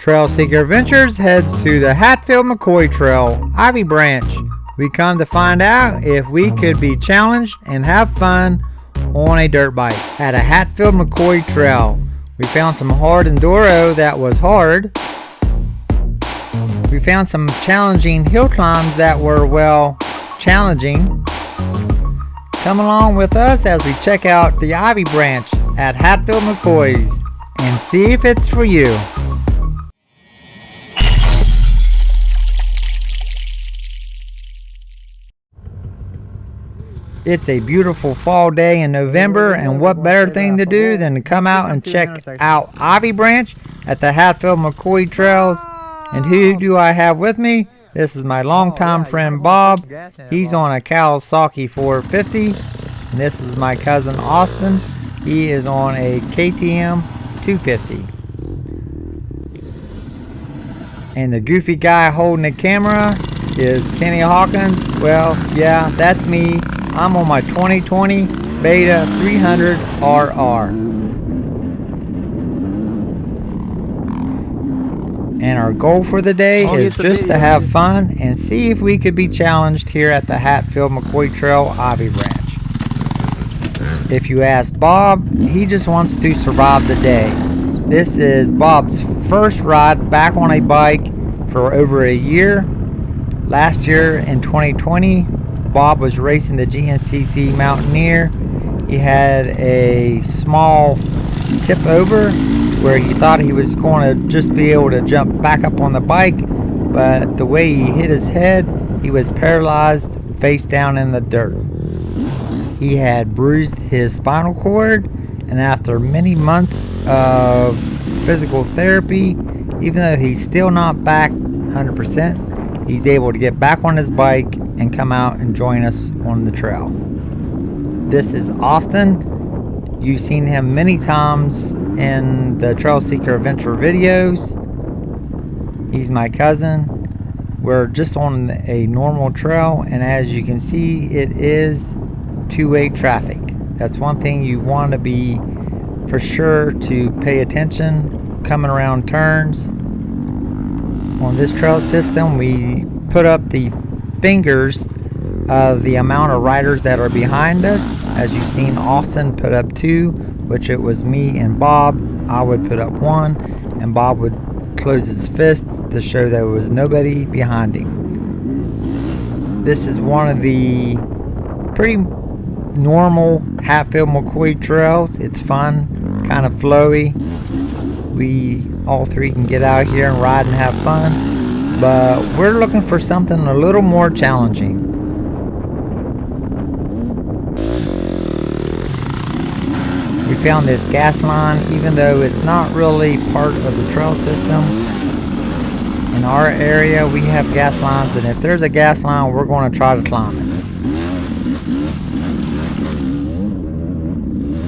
Trail Seeker Adventures heads to the Hatfield Mccoy Trail, Ivy Branch. We come to find out if we could be challenged and have fun on a dirt bike at a Hatfield Mccoy Trail. We found some hard enduro that was hard. We found some challenging hill climbs that were, well, challenging. Come along with us as we check out the Ivy Branch at Hatfield Mccoy's and see if it's for you. It's a beautiful fall day in November, and what better thing to do than to come out and check out Ivy Branch at the Hatfield Mccoy Trails. And who do I have with me? This is my longtime friend Bob. He's on a Kawasaki 450. And this is my cousin Austin. He is on a KTM 250. And the goofy guy holding the camera is Kenny Hawkins. Well, yeah, that's me. I'm on my 2020 Beta 300 RR. And our goal for the day is just to have fun and see if we could be challenged here at the Hatfield Mccoy Trail Ivy Branch. If you ask Bob, he just wants to survive the day. This is Bob's first ride back on a bike for over a year. Last year in 2020, Bob was racing the GNCC Mountaineer. He had a small tip over where he thought he was going to just be able to jump back up on the bike, but the way he hit his head, he was paralyzed face down in the dirt. He had bruised his spinal cord, and after many months of physical therapy, even though he's still not back 100%, he's able to get back on his bike and come out and join us on the trail. This is Austin. You've seen him many times in the Trail Seeker Adventure videos. He's my cousin. We're just on a normal trail, and as you can see, it is two-way traffic. That's one thing you want to be for sure to pay attention coming around turns. On this trail system, we put up the fingers of the amount of riders that are behind us. As you've seen, Austin put up 2, which it was me and Bob. I would put up 1, and Bob would close his fist to show there was nobody behind him. This is one of the pretty normal Hatfield Mccoy trails. It's fun, kind of flowy. We all three can get out here and ride and have fun, but we're looking for something a little more challenging. We found this gas line, even though it's not really part of the trail system. In our area, we have gas lines, and if there's a gas line, we're going to try to climb it.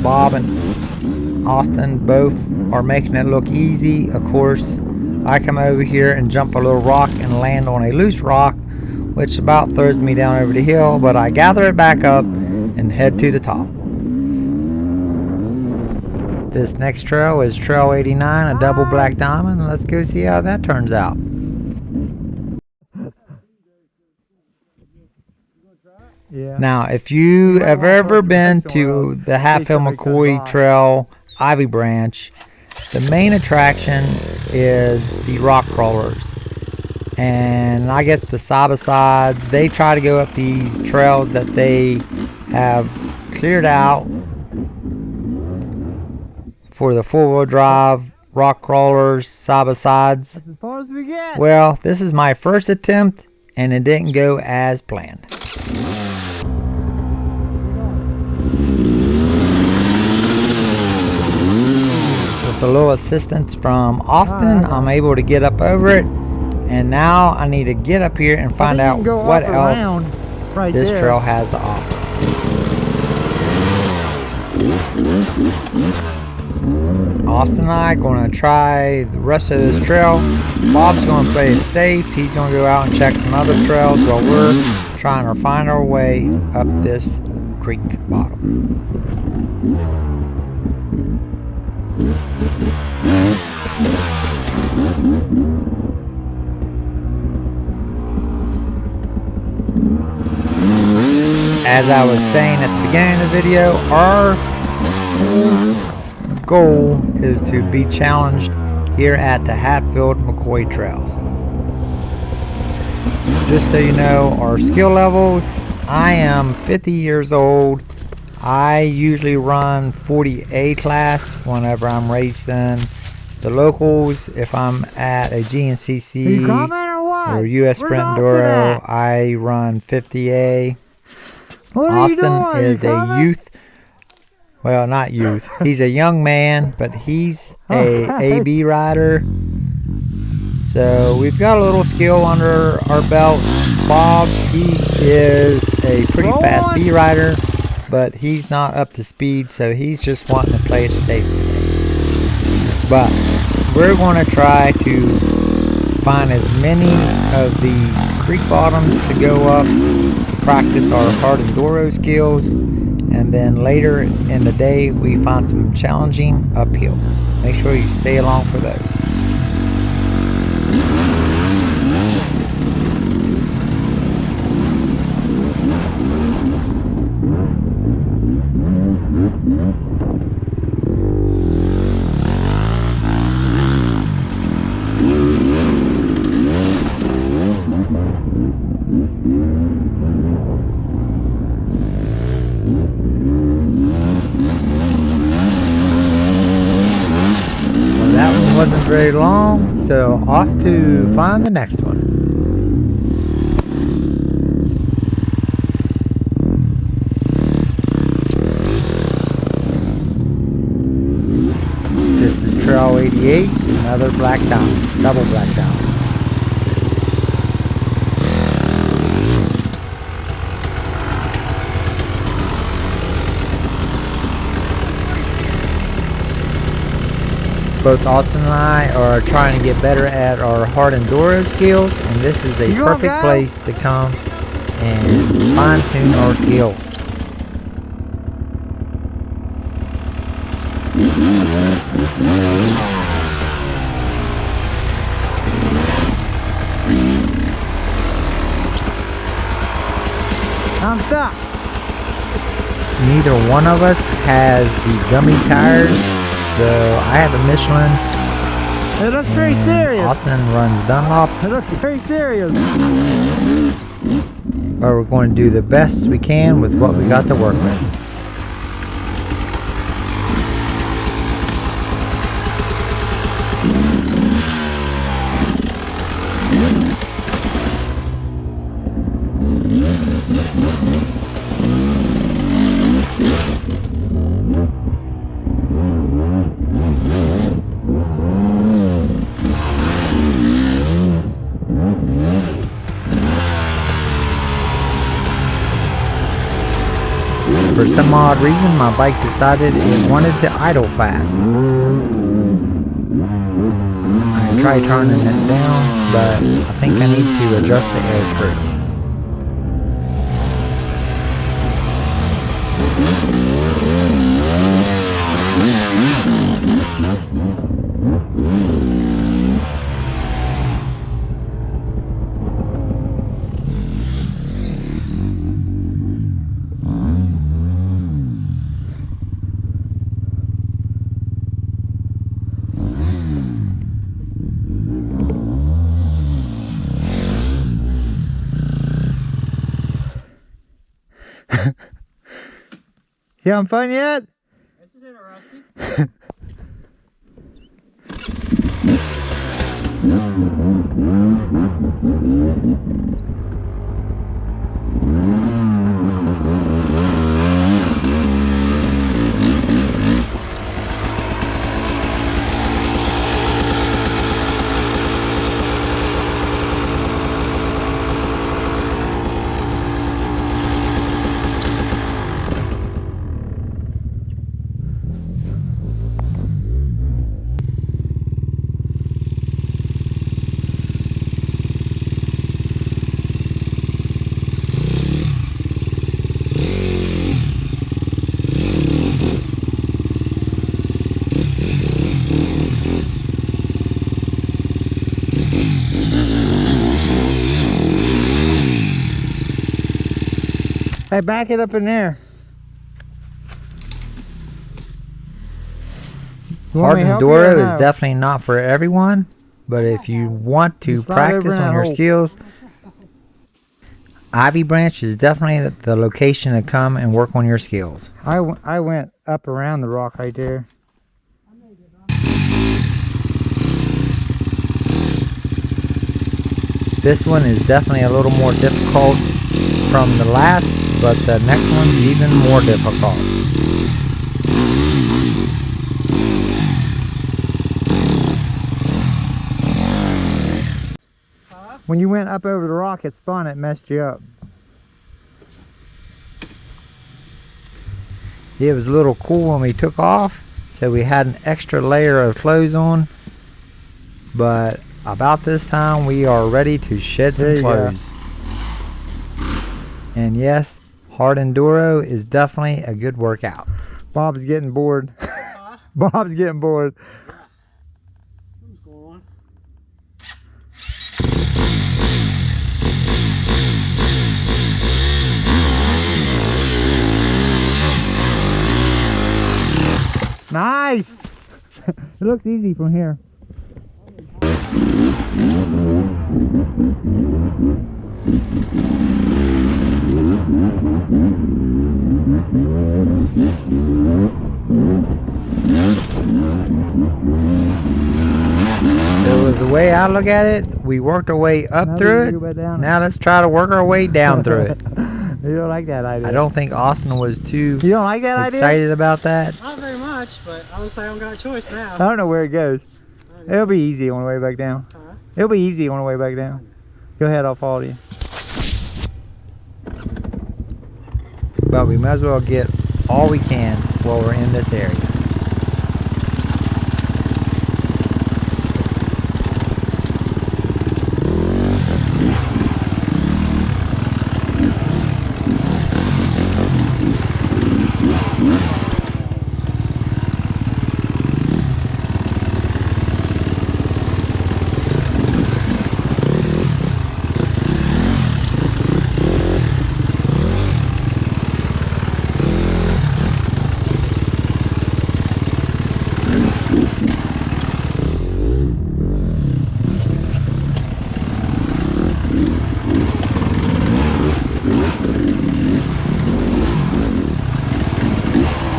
Bob and Austin both are making it look easy. Of course, I come over here and jump a little rock and land on a loose rock, which about throws me down over the hill, but I gather it back up and head to the top. This next trail is Trail 89, a double black diamond. Let's go see how that turns out. Now, if you have ever been to the Hatfield Mccoy Trail Ivy Branch, the main attraction is the rock crawlers. And I guess the side-by-sides, they try to go up these trails that they have cleared out for the four-wheel drive rock crawlers, side-by-sides. As far as we get. Well, this is my first attempt, and it didn't go as planned. With a little assistance from Austin, I'm able to get up over it, and now I need to get up here and find out what else this trail has to offer. Austin and I are going to try the rest of this trail. Bob's going to play it safe. He's going to go out and check some other trails while we're trying to find our way up this creek bottom. As I was saying at the beginning of the video, our goal is to be challenged here at the Hatfield Mccoy Trails. Just so you know, our skill levels, I am 50 years old. I usually run 40A class whenever I'm racing the locals. If I'm at a GNCC or US Sprint Enduro, I run 50A. Austin is a youth, well, not youth, he's a young man, but he's a AB rider. So we've got a little skill under our belts. Bob, he is a pretty fast B rider, but he's not up to speed, so he's just wanting to play it safe today. But we're going to try to find as many of these creek bottoms to go up to practice our hard enduro skills, and then later in the day we find some challenging uphills. Make sure you stay along for those. That one wasn't very long, so off to find the next one. This is Trail 88, another black diamond, double black diamond. Both Austin and I are trying to get better at our hard enduro skills, and this is a perfect place to come and fine-tune our skills. I'm stuck. Neither one of us has the gummy tires. So I have a Michelin. It looks pretty serious. Austin runs Dunlops. It looks very serious. But we're going to do the best we can with what we got to work with. For some odd reason, my bike decided it wanted to idle fast. I tried turning it down, but I think I need to adjust the air screw. You having fun yet? This is interesting. Hey, back it up in there. You want Hard me to help you or enduro no? is definitely not for everyone, but if you want to Just slide over practice in on that your hole. skills, Ivy Branch is definitely the location to come and work on your skills. I went up around the rock right there. This one is definitely a little more difficult from the last, but the next one's even more difficult. When you went up over the rock, it spun, it messed you up. It was a little cool when we took off, so we had an extra layer of clothes on, but about this time we are ready to shed some There you go. clothes. And yes, hard enduro is definitely a good workout. Bob's getting bored. Bob's getting bored. What's going on? Nice! It looks easy from here. So the way I look at it, we worked our way up Now through we it. go back down. Now let's try to work our way down through it. You don't like that idea? I don't think Austin was too You don't like that idea? excited about that. Not very much, but honestly, I don't got a choice now. I don't know where it goes. It'll be easy on the way back down. Huh? It'll be easy on the way back down. Go ahead, I'll follow you. But we might as well get all we can while we're in this area.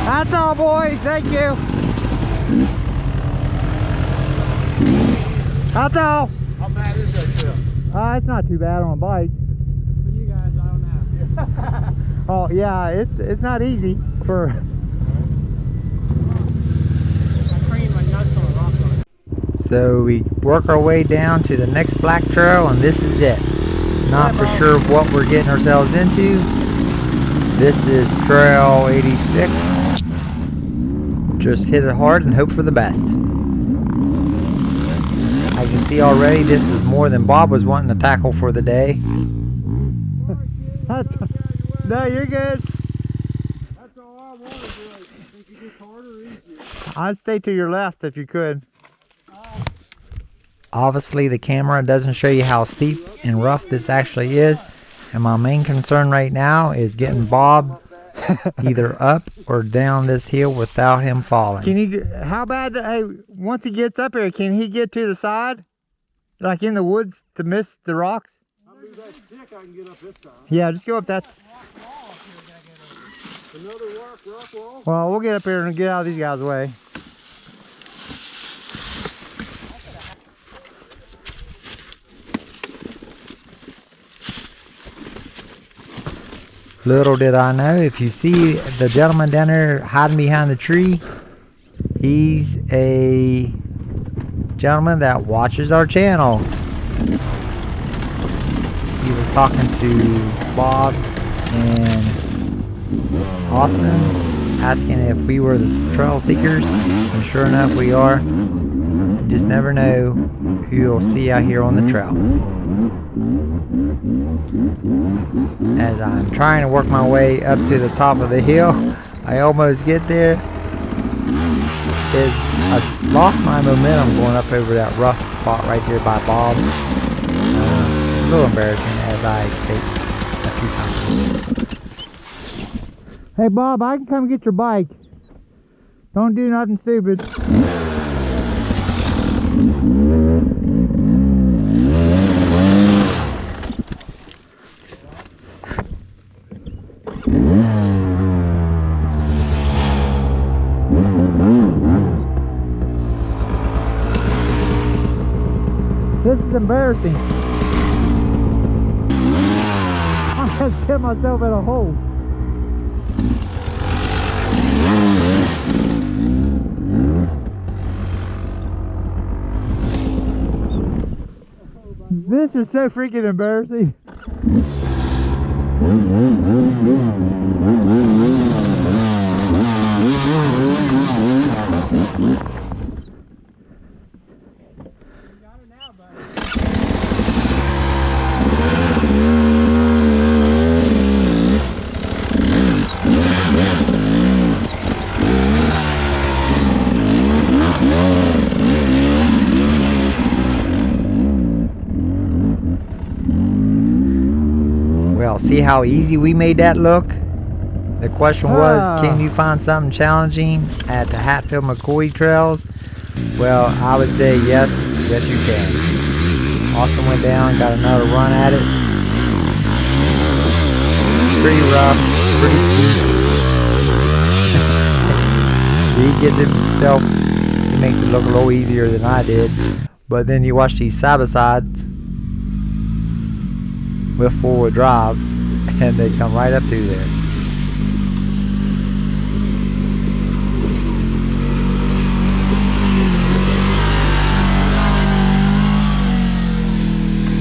That's all, boys. Thank you. That's all. How bad is that trip? It's not too bad on a bike. For you guys, I don't know. Oh yeah, it's not easy for. I craned my nuts on a rock on it. So we work our way down to the next black trail, and this is it. Not for sure what we're getting ourselves into. This is Trail 86. Just hit it hard and hope for the best. I can see already this is more than Bob was wanting to tackle for the day. No, you're good. That's all I want to do. Think it gets harder or easier? I'd stay to your left if you could. Obviously the camera doesn't show you how steep and rough this actually is, and my main concern right now is getting Bob either up or down this hill without him falling. Can you? How bad? Hey, once he gets up here, can he get to the side, like in the woods, to miss the rocks? I'll move that stick, I can get up this side. Yeah, just go up that. Another rock wall? Well, we'll get up here and get out of these guys' way. Little did I know, if you see the gentleman down there hiding behind the tree, he's a gentleman that watches our channel. He was talking to Bob and Austin, asking if we were the trail seekers, and sure enough we are. You just never know who you'll see out here on the trail. As I'm trying to work my way up to the top of the hill, I almost get there. I lost my momentum going up over that rough spot right there by Bob. It's a little embarrassing, as I state a few times. Hey Bob, I can come get your bike. Don't do nothing stupid. This is embarrassing. I just get myself in a hole. This is so freaking embarrassing. Well, see how easy we made that look? The question was, can you find something challenging at the Hatfield Mccoy trails? Well, I would say yes, yes you can. Austin went down, got another run at it. Pretty rough, pretty steep. He gives himself, he makes it look a little easier than I did. But then you watch these side-by-sides with four-wheel drive, and they come right up through there.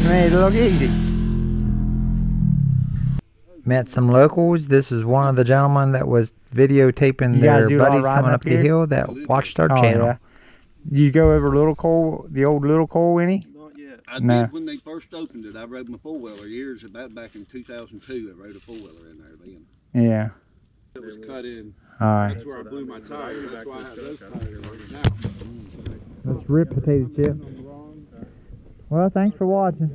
Made it look easy. Met some locals. This is one of the gentlemen that was videotaping their buddies coming up the hill that watched our channel. Yeah. You go over Little Coal, the old Little Coal, Winnie? Not yet. I did when they first opened it. I rode my four-wheeler years back in 2002. I rode a four-wheeler in there then. Yeah. It was cut in. Alright. That's where I blew my tire. That's why I have those tires right now. Let's rip potato chip. Well, thanks for watching.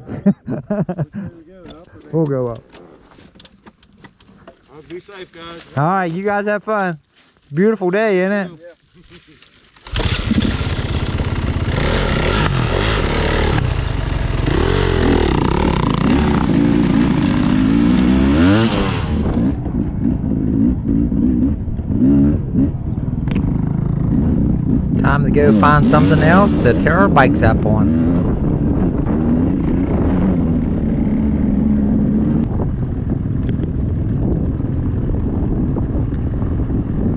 We'll go up. Be safe, guys. Alright, you guys have fun. It's a beautiful day, isn't it? Time to go find something else to tear our bikes up on.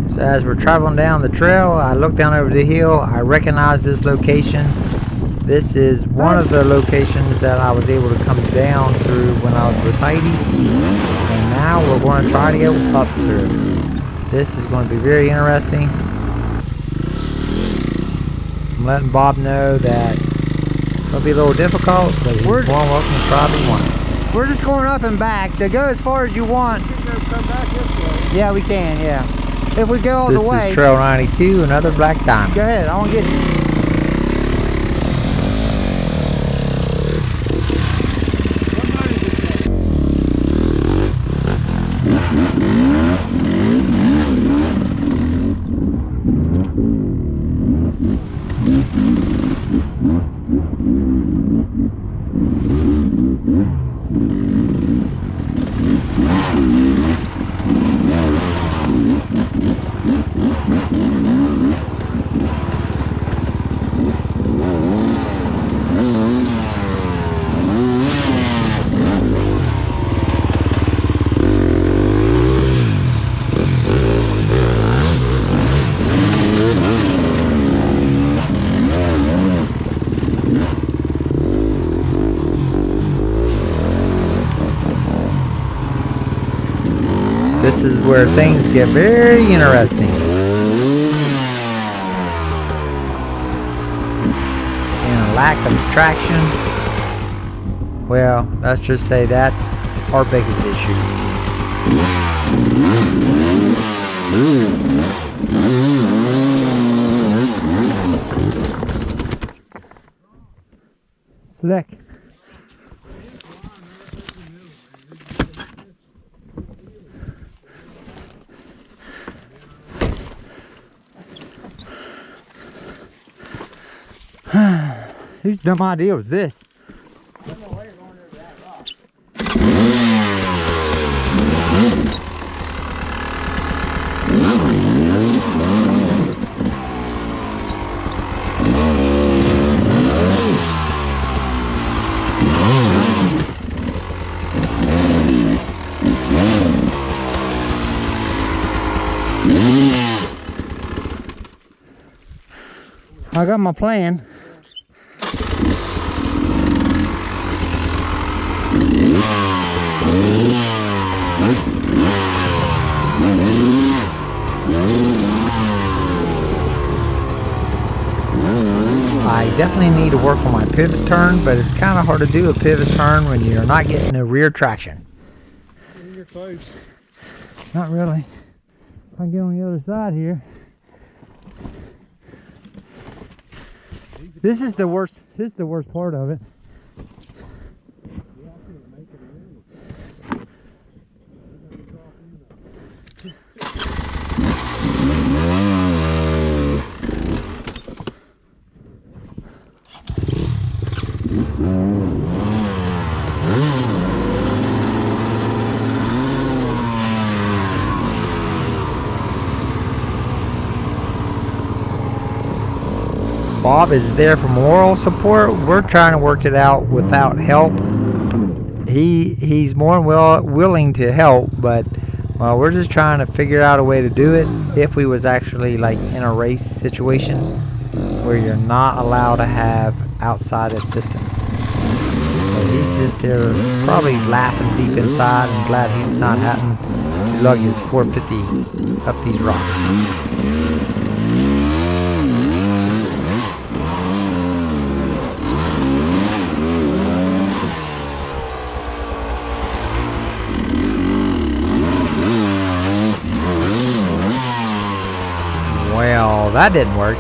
So as we're traveling down the trail, I look down over the hill. I recognize this location. This is one of the locations that I was able to come down through when I was with Heidi. And now we're going to try to go up through. This is going to be very interesting. I'm letting Bob know that it's going to be a little difficult, but he's more than welcome to try if he wants. We're just going up and back, so go as far as you want. Come back this way. Yeah, we can, yeah. If we go all the way. This is Trail 92, another black diamond. Go ahead, I want to get you. This is where things get very interesting. And a lack of traction, well, let's just say that's our biggest issue. Slick. Whose dumb idea was this? I got my plan. I definitely need to work on my pivot turn, but it's kind of hard to do a pivot turn when you're not getting a rear traction. You're close. Not really. If I can get on the other side here. This is the worst part of it. Bob is there for moral support. We're trying to work it out without help. He's more than willing to help, but well, we're just trying to figure out a way to do it if we was actually like in a race situation where you're not allowed to have outside assistance. So he's just there probably laughing deep inside and glad he's not having to lug his 450 up these rocks. Well, that didn't work.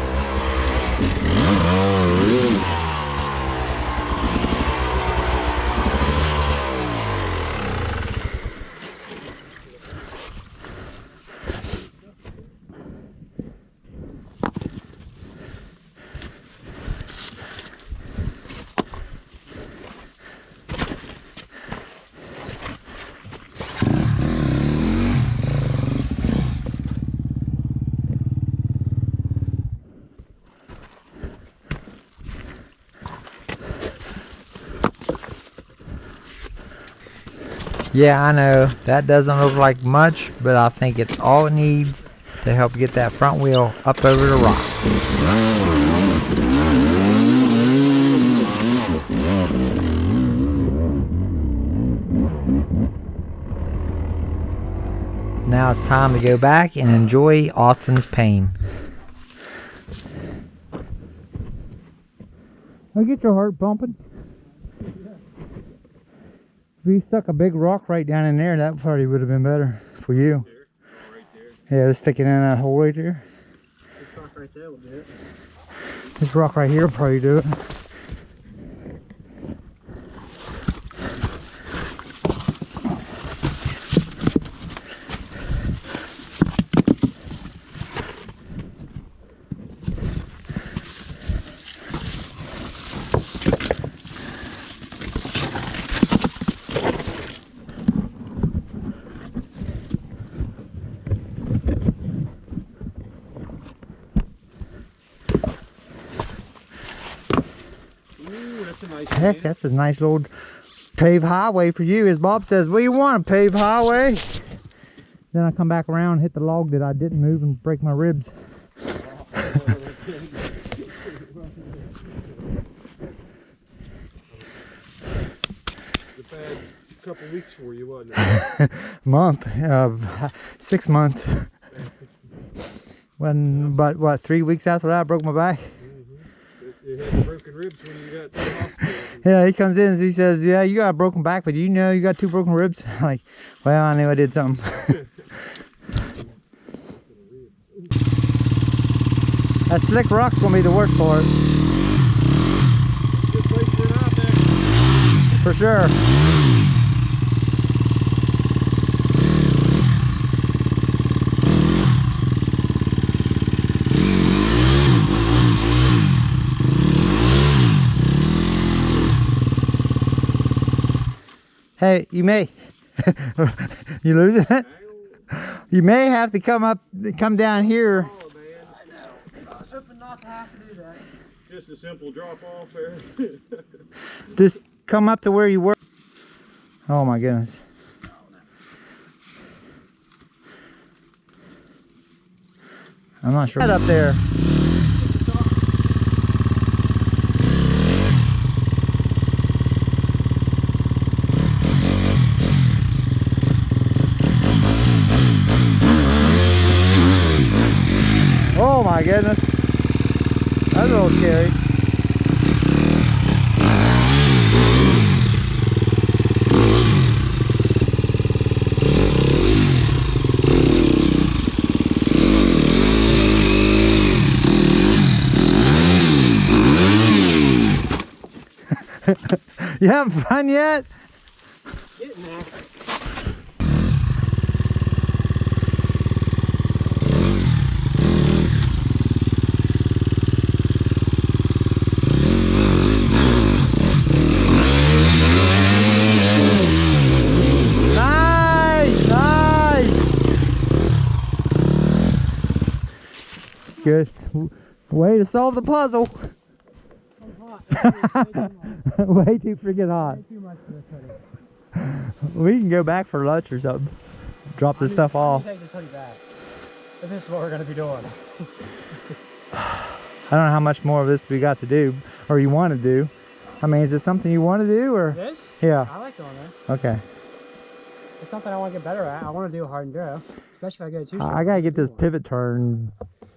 Yeah, I know that doesn't look like much, but I think it's all it needs to help get that front wheel up over the rock. Now it's time to go back and enjoy Austin's pain. I'll get your heart pumping. If you stuck a big rock right down in there, that probably would have been better for you. Right there. Yeah, just stick it in that hole right there. This rock right there will do it. This rock right here will probably do it. That's a nice Heck, man. that's a nice little paved highway for you. As Bob says, what do you want, a paved highway? Then I come back around and hit the log that I didn't move and break my ribs. It's a bad couple weeks for you, wasn't it? Month, 6 months. But what, 3 weeks after that I broke my back? You had the broken ribs when you got to the hospital. Yeah, he comes in and he says, yeah, you got a broken back, but you know you got 2 broken ribs? I'm like, well, I knew I did something. That slick rock's gonna be the worst part. Good place to run out there. For sure. Hey, you may. You losing it? You may have to come down here. Oh, man. I know. I was hoping not to have to do that. Just a simple drop off there. Just come up to where you were. Oh my goodness. I'm not sure. Right up there. Oh my goodness. That's a little scary. You having fun yet? Getting there. Nice, nice. Good. Way to solve the puzzle. Way too freaking hot. Way too much for this hoodie. We can go back for lunch or something. Drop this stuff off. Take this hoodie back. If this is what we're going to be doing. I don't know how much more of this we got to do, or you want to do. I mean, is this something you want to do, or? This? Yeah. I like doing this. Okay. It's something I want to get better at. I want to do a hard enduro, especially if I go two-stroke. I gotta get this pivot turn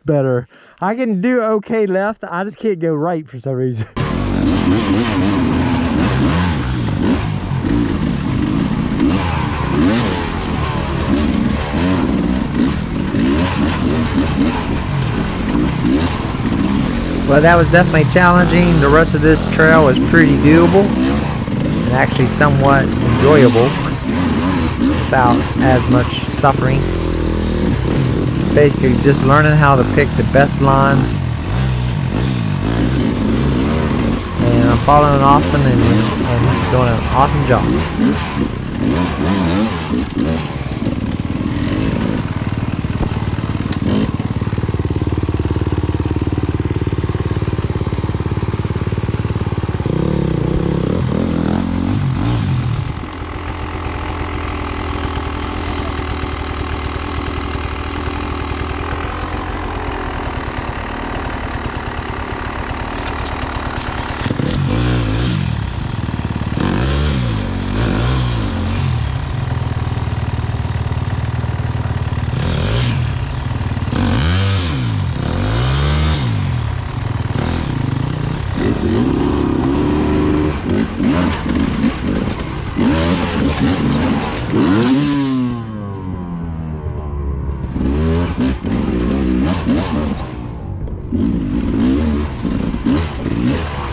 better. I can do okay left. I just can't go right for some reason. Well, that was definitely challenging. The rest of this trail was pretty doable and actually somewhat enjoyable without as much suffering. It's basically just learning how to pick the best lines. And I'm following Austin and he's doing an awesome job.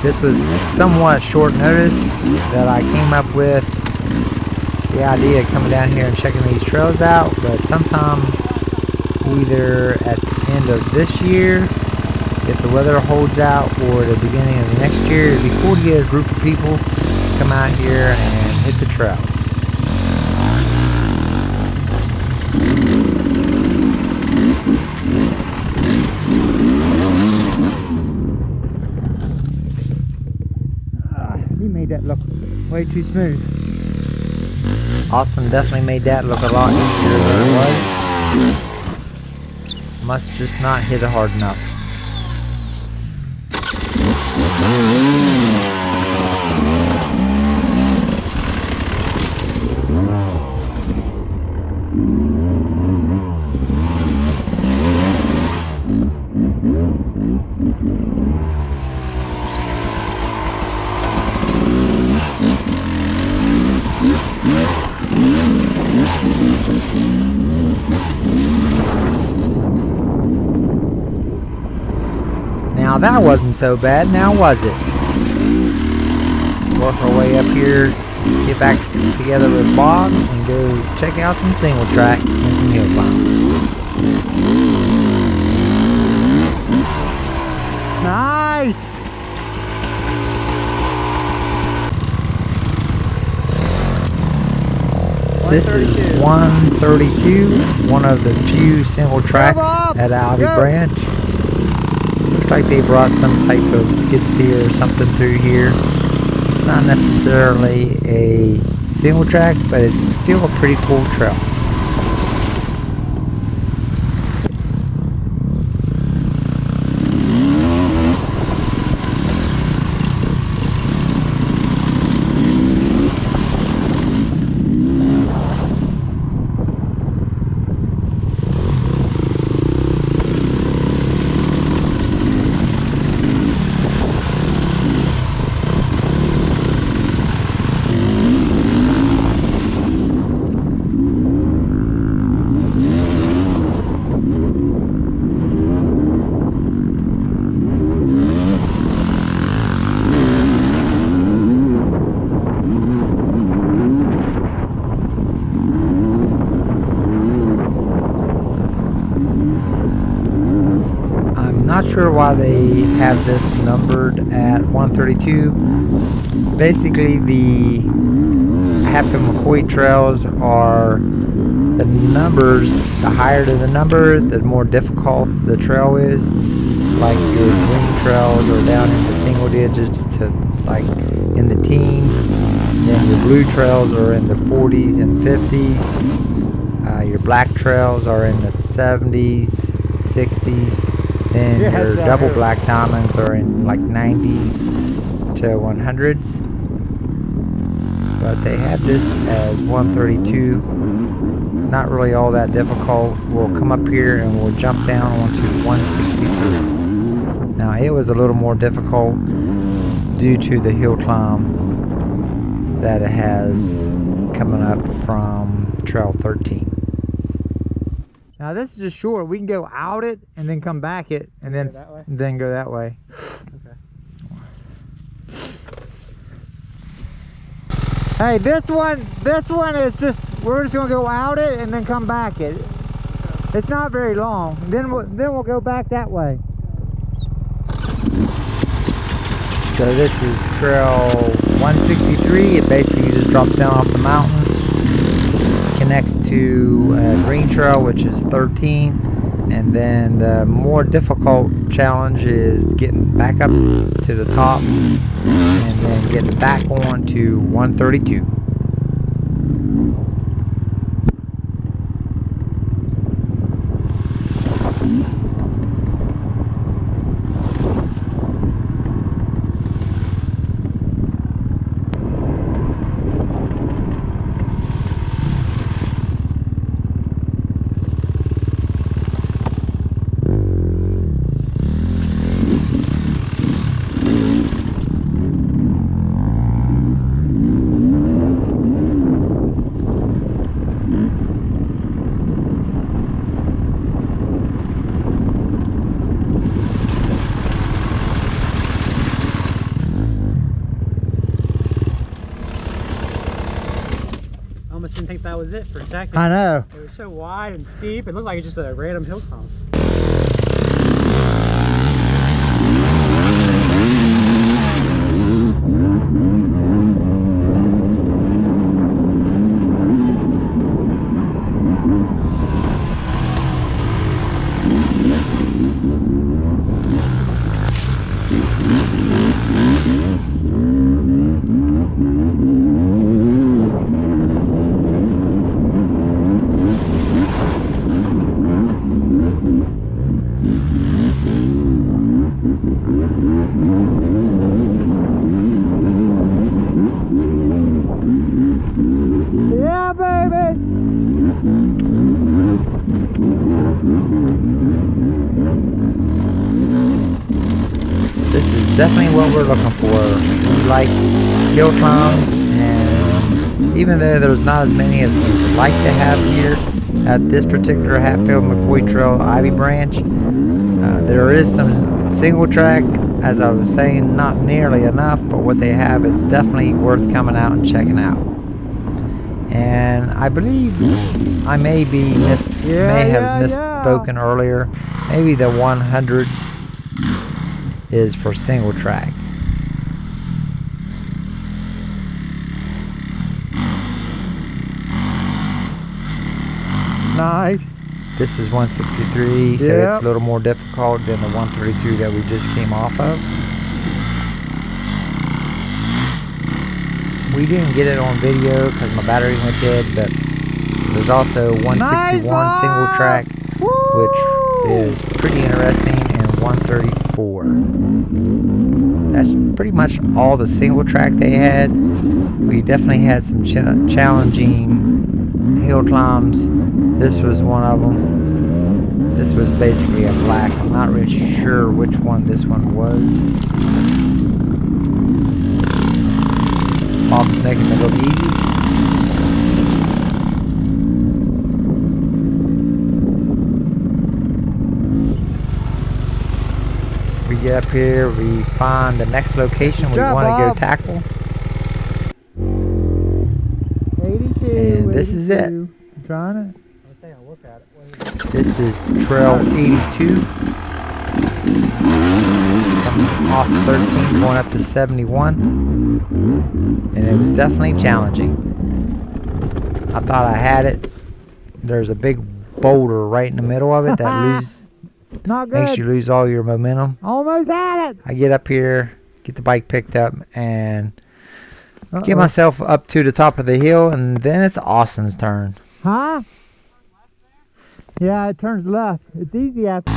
This was somewhat short notice that I came up with the idea of coming down here and checking these trails out, but sometime either at the end of this year, if the weather holds out, or the beginning of the next year, it'd be cool to get a group of people to come out here and hit the trails. He made that look way too smooth. Austin definitely made that look a lot easier than it was. Must just not hit it hard enough. Now that wasn't so bad, now was it? Work our way up here, get back together with Bob, and go check out some single track and some hill climbs. Nice! This is 132, one of the few single tracks at Ivy Branch. Looks like they brought some type of skid steer or something through here. It's not necessarily a single track, but it's still a pretty cool trail. Not sure why they have this numbered at 132. Basically, the Hatfield Mccoy trails are the numbers. The higher the number, the more difficult the trail is. Like your green trails are down in the single digits to like in the teens. Then your blue trails are in the 40s and 50s. Your black trails are in the 70s, 60s. Then your double black diamonds are in like 90s to 100s. But they have this as 132. Not really all that difficult. We'll come up here and we'll jump down onto 163. Now it was a little more difficult due to the hill climb that it has coming up from Trail 13. Now this is just short. We can go out it and then come back it and then go that way. Okay. Hey, this one is just, we're just gonna go out it and then come back it. It's not very long. Then we'll go back that way. So this is Trail 163. It basically just drops down off the mountain. Connects to Green Trail, which is 13, and then the more difficult challenge is getting back up to the top and then getting back on to 132. Almost didn't think that was it for a second. I know. It was so wide and steep. It looked like just a random hill climb. Yeah, baby. This is definitely what we're looking for. We like hill climbs, and even though there's not as many as we would like to have here at this particular Hatfield Mccoy Trail Ivy Branch, there is some single track, as I was saying, not nearly enough, but what they have is definitely worth coming out and checking out. And I believe I may have misspoken earlier. Maybe the 100s is for single track. Nice. This is 163, so Yep. it's a little more difficult than the 132 that we just came off of. We didn't get it on video because my battery went dead, but there's also 161 Nice, single Bob! track, Woo! which is pretty interesting, and 134. That's pretty much all the single track they had. We definitely had some challenging hill climbs. This was one of them. This was basically a black. I'm not really sure which one this one was. Bob's making it look easy. We get up here, we find the next location we job, want to go Bob. tackle. 82. And this is it. 82. I'm trying it. Let's take a look at it. This is Trail 82. Coming off 13, going up to 71. And it was definitely challenging. I thought I had it. There's a big boulder right in the middle of it that Not good. makes you lose all your momentum. Almost had it. I get up here, get the bike picked up, and Uh-oh. get myself up to the top of the hill, and then it's Austin's turn. Huh? Yeah, it turns left. It's easy after.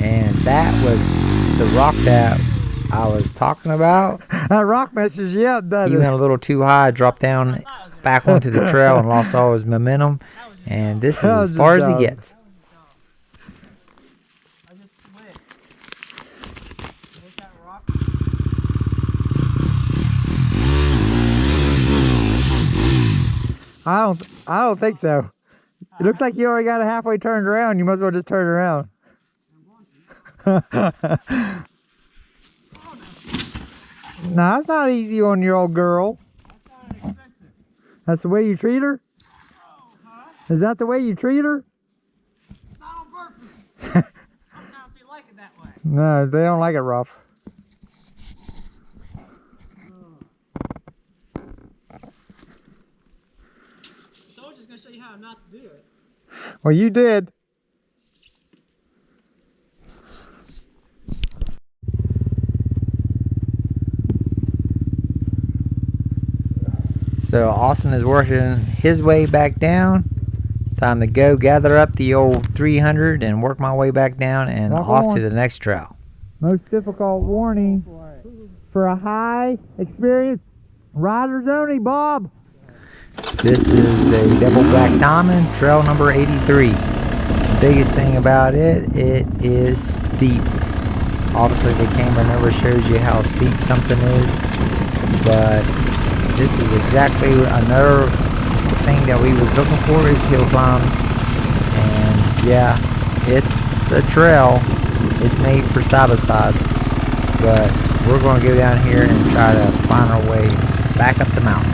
And that was the rock that I was talking about. That rock messes you up, He doesn't went it? a little too high, dropped down back onto the trail and lost all his momentum. And this is That was as far as just he dumb. gets. I just slid. There's that rock. I don't think so. It looks like you already got it halfway turned around. You might as well just turn around. Nah, it's not easy on your old girl. That's the way you treat her? Is that the way you treat her? Not on purpose. Sometimes they like it that way. No, they don't like it rough. So I was just gonna show you how not to do it. Well, you did. So Austin is working his way back down. It's time to go gather up the old 300 and work my way back down and Rock off on. to the next trail. Most difficult warning for a high experienced riders only, Bob. This is a double black diamond, trail number 83. The biggest thing about it is steep. Obviously the camera never shows you how steep something is, but this is exactly another thing that we was looking for is hill climbs. And yeah, it's a trail. It's made for side-by-sides, but we're going to go down here and try to find our way back up the mountain.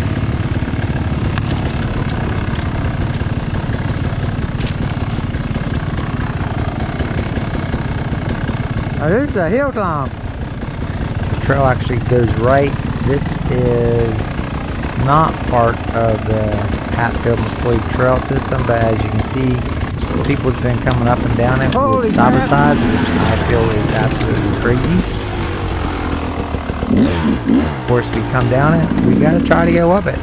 Now, this is a hill climb. The trail actually goes right. This is not part of the Hatfield Mccoy trail system, but as you can see, people's been coming up and down it Holy with side by crap. sides, which I feel is absolutely crazy. Of course, we come down it, we gotta try to go up it.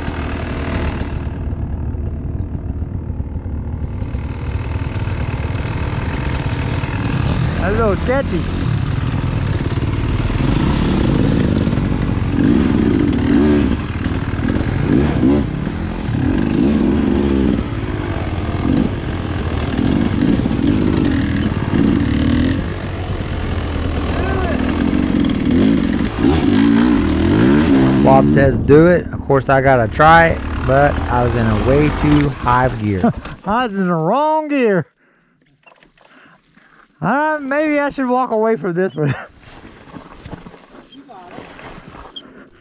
That's a little sketchy. Bob says do it. Of course, I gotta try it, but I was in a way too high of gear. I was in the wrong gear. Maybe I should walk away from this one.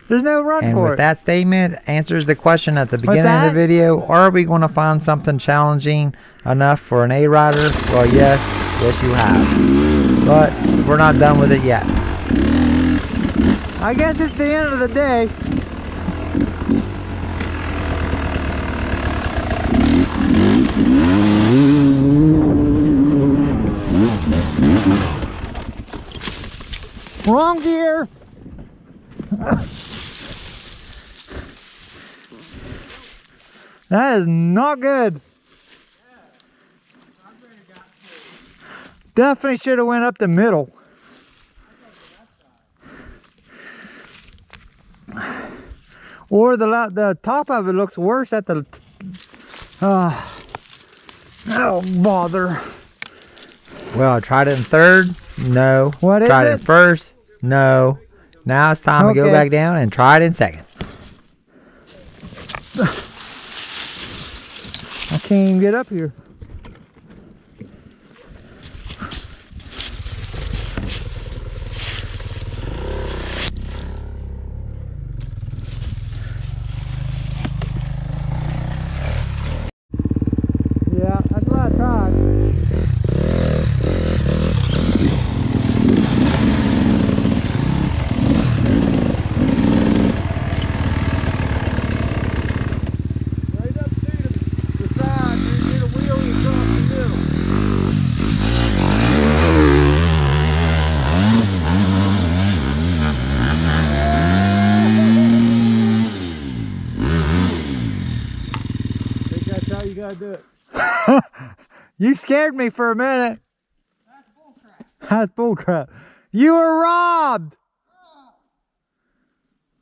There's no run And for with it. that statement, answers the question at the beginning of that? the video, are we going to find something challenging enough for an A rider? Well, yes you have. But we're not done with it yet. I guess it's the end of the day. Wrong gear. That is not good. Definitely should have went up the middle. Or the top of it looks worse at the. Oh bother. Well, I tried it in third. No. What is tried it it? in first. No. Now it's time to go Okay. back down and try it in second. I can't even get up here. Yeah, that's what I tried. Right up to the side, and get a wheelie across the middle. I think that's how you gotta do it. You scared me for a minute. That's bullcrap. That's bullcrap. You were robbed.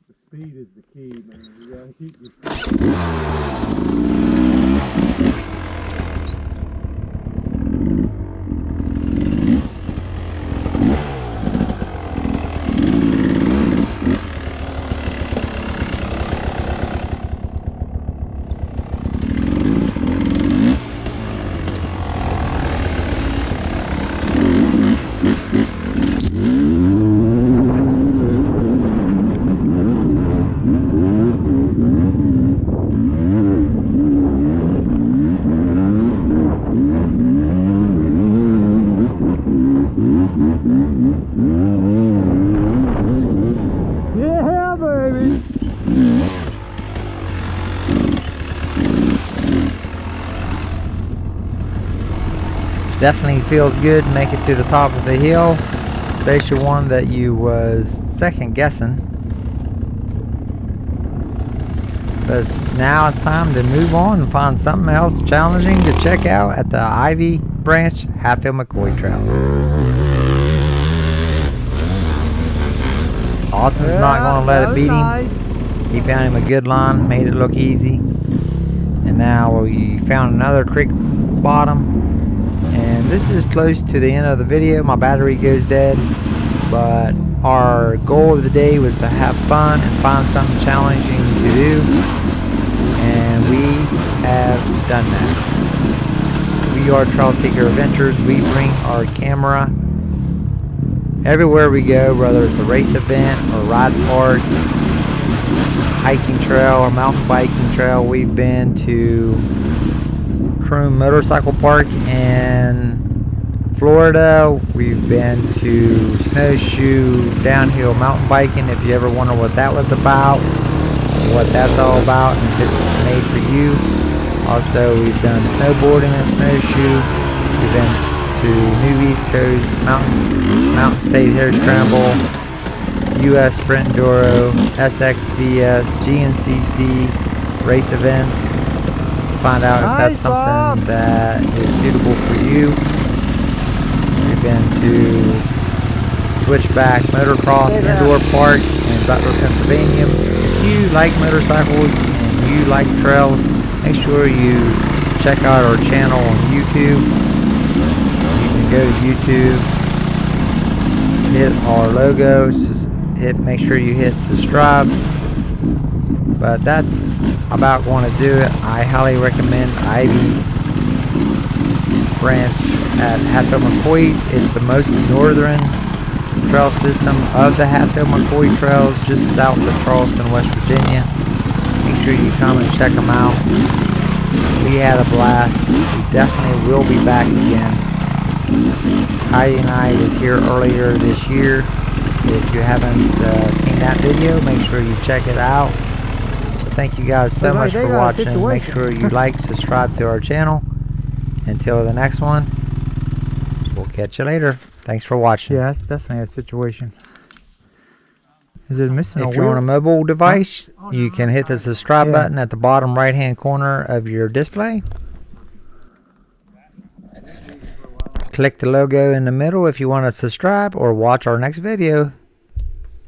The speed is the key, man. You gotta keep your speed. Yeah, baby. Definitely feels good to make it to the top of the hill, especially one that you was second guessing. But now it's time to move on and find something else challenging to check out at the Ivy Branch Hatfield Mccoy trails. Austin's not going to let it beat him. Nice. He found him a good line, made it look easy. And now we found another creek bottom. And this is close to the end of the video. My battery goes dead. But our goal of the day was to have fun and find something challenging to do. And we have done that. We are Trail Seeker Adventures. We bring our camera everywhere we go, whether it's a race event or ride park, hiking trail or mountain biking trail. We've been to Croom Motorcycle Park in Florida. We've been to snowshoe downhill mountain biking. If you ever wonder what that was about, what that's all about, and if it's made for you. Also, we've done snowboarding and snowshoe. We've been to New East Coast Mountain State Hare Scramble, US Sprint Enduro, SXCS, GNCC race events. Find out if that's something that is suitable for you. We've been to Switchback Motocross Indoor Park in Butler, Pennsylvania. If you like motorcycles and you like trails, make sure you check out our channel on YouTube. You can go to YouTube, hit our logo, make sure you hit subscribe. But that's about going to do it. I highly recommend Ivy Branch at Hatfield Mccoy's. It's the most northern trail system of the Hatfield Mccoy trails, just south of Charleston, West Virginia. Make sure you come and check them out. We had a blast. We definitely will be back again. Heidi and I was here earlier this year. If you haven't seen that video, make sure you check it out. thank you guys so Looks like much they for got a watching. Make situation. sure you like, subscribe to our channel. Until the next one, we'll catch you later. Thanks for watching. Yeah, that's definitely a situation. Is it missing a If you're on a wheel? mobile device, you can hit the subscribe Yeah. button at the bottom right hand corner of your display. Click the logo in the middle if you want to subscribe or watch our next video.